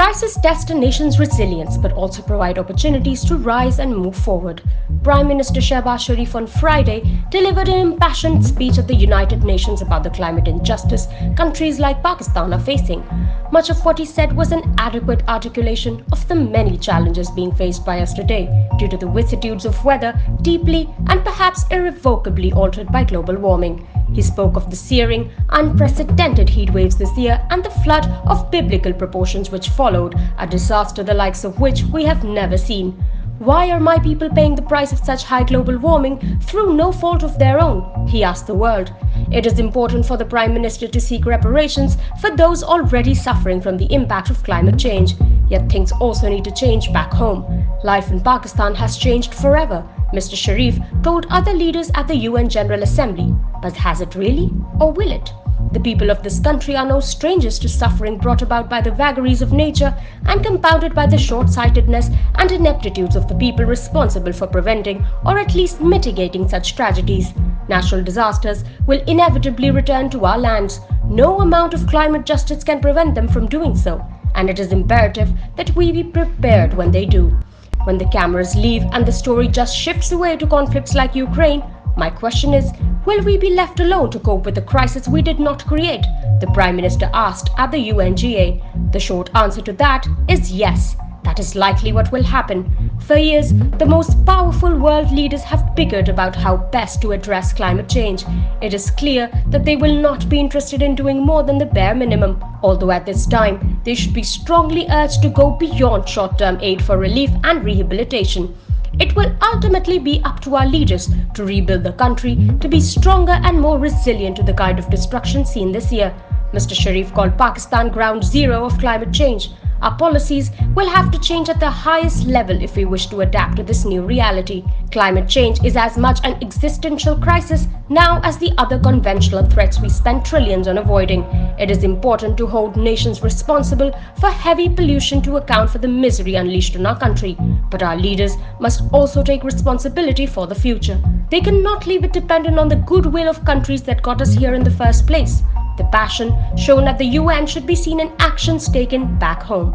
Crises test a nation's resilience but also provide opportunities to rise and move forward. Prime Minister Shehbaz Sharif on Friday delivered an impassioned speech at the United Nations about the climate injustice countries like Pakistan are facing. Much of what he said was an adequate articulation of the many challenges being faced by us today due to the vicissitudes of weather deeply and perhaps irrevocably altered by global warming. He spoke of the searing, unprecedented heat waves this year and the flood of biblical proportions which followed, a disaster the likes of which we have never seen. Why are my people paying the price of such high global warming through no fault of their own? He asked the world. It is important for the Prime Minister to seek reparations for those already suffering from the impact of climate change. Yet things also need to change back home. Life in Pakistan has changed forever, Mr. Sharif told other leaders at the UN General Assembly. But has it really? Or will it? The people of this country are no strangers to suffering brought about by the vagaries of nature and compounded by the short-sightedness and ineptitudes of the people responsible for preventing or at least mitigating such tragedies. Natural disasters will inevitably return to our lands. No amount of climate justice can prevent them from doing so, and it is imperative that we be prepared when they do. When the cameras leave and the story just shifts away to conflicts like Ukraine, my question is, will we be left alone to cope with the crisis we did not create? The Prime Minister asked at the UNGA. The short answer to that is yes. That is likely what will happen. For years, the most powerful world leaders have bickered about how best to address climate change. It is clear that they will not be interested in doing more than the bare minimum, although at this time, they should be strongly urged to go beyond short-term aid for relief and rehabilitation. It will ultimately be up to our leaders to rebuild the country to be stronger and more resilient to the kind of destruction seen this year. Mr. Sharif called Pakistan ground zero of climate change. Our policies will have to change at the highest level if we wish to adapt to this new reality. Climate change is as much an existential crisis now as the other conventional threats we spend trillions on avoiding. It is important to hold nations responsible for heavy pollution to account for the misery unleashed on our country. But our leaders must also take responsibility for the future. They cannot leave it dependent on the goodwill of countries that got us here in the first place. The passion shown at the UN should be seen in actions taken back home.